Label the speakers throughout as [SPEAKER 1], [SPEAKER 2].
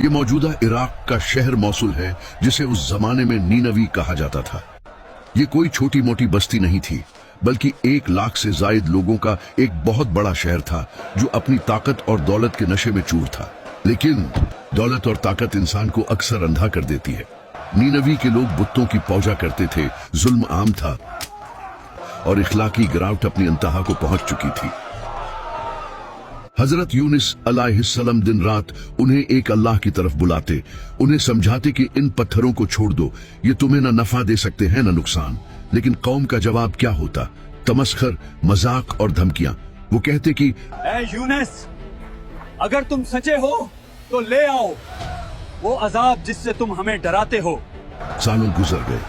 [SPEAKER 1] ये मौजूदा इराक का शहर मौसुल है, जिसे उस जमाने में नीनवी कहा जाता था। ये कोई छोटी मोटी बस्ती नहीं थी, बल्कि 1 लाख से जायद लोगों का एक बहुत बड़ा शहर था, जो अपनी ताकत और दौलत के नशे में चूर था। लेकिन दौलत और ताकत इंसान को अक्सर अंधा कर देती है। नीनवी के लोग बुतों की पूजा करते थे, जुल्म आम था और इखलाकी गिरावट अपनी इंतहा को पहुंच चुकी थी। हजरत यूनुस अलैहिस्सलाम दिन रात उन्हें एक अल्लाह की तरफ बुलाते, उन्हें समझाते कि इन पत्थरों को छोड़ दो, ये तुम्हें न नफा दे सकते हैं न नुकसान। लेकिन कौम का जवाब क्या होता? तमस्खर, मजाक और धमकियां। वो कहते कि
[SPEAKER 2] ऐ यूनुस, अगर तुम सच्चे हो तो ले आओ वो अजाब जिससे तुम हमें डराते हो।
[SPEAKER 1] सालों गुजर गए।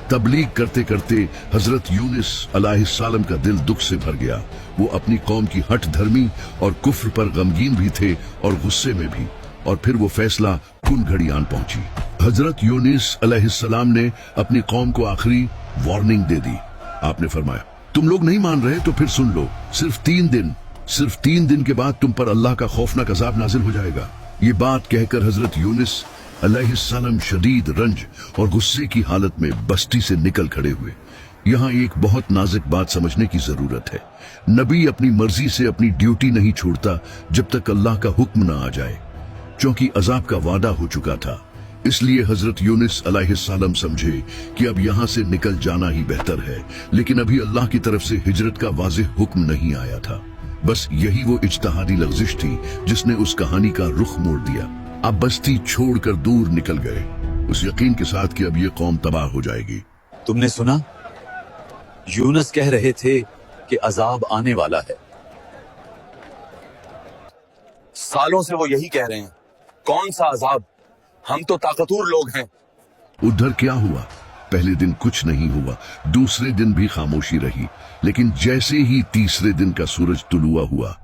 [SPEAKER 1] तबलीग करते करते हजरत यूनुस अलैहिस्सलाम का दिल दुख से भर गया। वो अपनी कौम की हठ धर्मी और कुफ्र पर गमगीन भी थे और गुस्से में भी। और फिर वो फैसला कुन घड़ी आन पहुंची। हजरत यूनुस अलैहिस्सलाम ने अपनी कौम को आखिरी वार्निंग दे दी। आपने फरमाया, तुम लोग नहीं मान रहे तो फिर सुन लो, सिर्फ 3 दिन के बाद तुम पर अल्लाह का खौफनाक अजाब नाजिल हो जाएगा। ये बात कहकर हजरत यूनुस अलैहिस्सलाम शदीद रंज और गुस्से की हालत में बस्ती से निकल खड़े हुए। यहाँ एक बहुत नाजुक बात समझने की जरूरत है। नबी अपनी मर्जी से अपनी ड्यूटी नहीं छोड़ता जब तक अल्लाह का हुक्म न आ जाए, क्योंकि अजाब का वादा हो चुका था। इसलिए हजरत यूनुस अलैहिस्सलाम समझे कि अब यहाँ से निकल जाना ही बेहतर है। लेकिन अभी अल्लाह की तरफ से हिजरत का वाज़ेह हुक्म नहीं आया था। बस यही वो इज्तिहादी लग़ज़िश थी जिसने उस कहानी का रुख मोड़ दिया। अब बस्ती छोड़कर दूर निकल गए, उस यकीन के साथ कि अब ये कौम तबाह हो जाएगी।
[SPEAKER 2] तुमने सुना? यूनुस कह रहे थे कि अजाब आने वाला है।
[SPEAKER 3] सालों से वो यही कह रहे हैं। कौन सा अजाब? हम तो ताकतवर लोग हैं।
[SPEAKER 1] उधर क्या हुआ? पहले दिन कुछ नहीं हुआ, दूसरे दिन भी खामोशी रही। लेकिन जैसे ही तीसरे दिन का सूरज तुलुआ हुआ,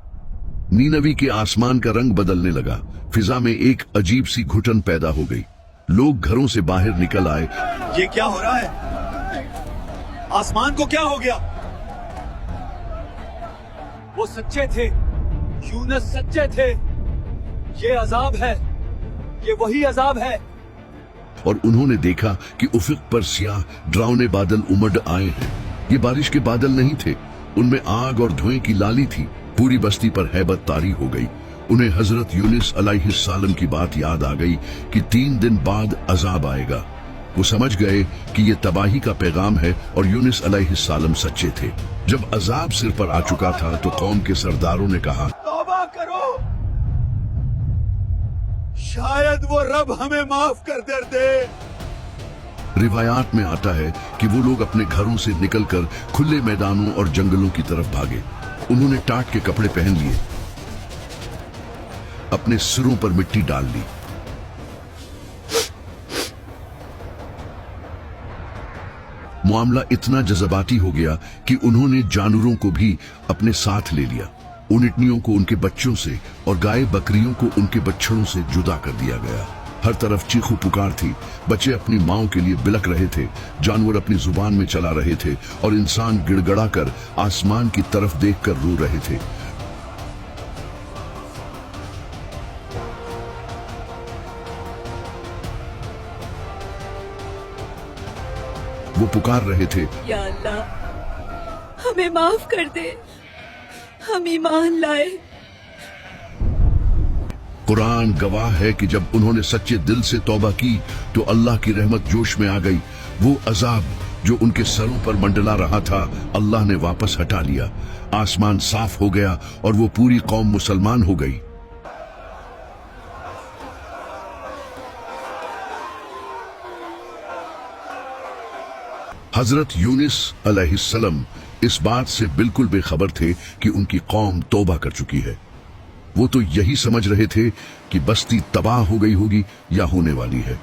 [SPEAKER 1] नीनवी के आसमान का रंग बदलने लगा। फिजा में एक अजीब सी घुटन पैदा हो गई। लोग घरों से बाहर निकल आए।
[SPEAKER 2] ये क्या हो रहा है? आसमान को क्या हो गया? वो सच्चे थे, यूनुस सच्चे थे। ये अजाब है, ये वही अजाब है।
[SPEAKER 1] और उन्होंने देखा कि उफक पर स्याह डरावने बादल उमड़ आए हैं। ये बारिश के बादल नहीं थे, उनमें आग और धुएं की लाली थी। पूरी बस्ती पर हैबत तारी हो गई। उन्हें हजरत यूनुस अलैहिस्सलाम की बात याद आ गई कि 3 दिन बाद अजाब आएगा। वो समझ गए कि ये तबाही का पैगाम है और यूनुस अलैहिस्सलाम सच्चे थे। जब अजाब सिर पर आ चुका था तो कौम के सरदारों ने कहा,
[SPEAKER 2] तौबा करो, शायद वो रब हमें माफ कर दे।
[SPEAKER 1] रिवायात में आता है कि वो लोग अपने घरों से निकलकर खुले मैदानों और जंगलों की तरफ भागे। उन्होंने टाट के कपड़े पहन लिए, अपने सिरों पर मिट्टी डाल ली। मामला इतना जज्बाती हो गया कि उन्होंने जानवरों को भी अपने साथ ले लिया। ऊँटनियों को उनके बच्चों से और गाय बकरियों को उनके बच्चों से जुदा कर दिया गया। हर तरफ चीखू पुकार थी। बच्चे अपनी माओं के लिए बिलक रहे थे, जानवर अपनी जुबान में चला रहे थे और इंसान गिड़गड़ा कर आसमान की तरफ देखकर रो रहे थे। वो पुकार रहे थे,
[SPEAKER 4] या अल्लाह, हमें माफ कर दे, हम ईमान लाए।
[SPEAKER 1] कुरान गवाह है कि जब उन्होंने सच्चे दिल से तौबा की तो अल्लाह की रहमत जोश में आ गई। वो अजाब जो उनके सरों पर मंडला रहा था, अल्लाह ने वापस हटा लिया। आसमान साफ हो गया और वो पूरी कौम मुसलमान हो गई। हजरत यूनुस अलैहिस्सलाम इस बात से बिल्कुल बेखबर थे कि उनकी कौम तौबा कर चुकी है। वो तो यही समझ रहे थे कि बस्ती तबाह हो गई होगी या होने वाली है।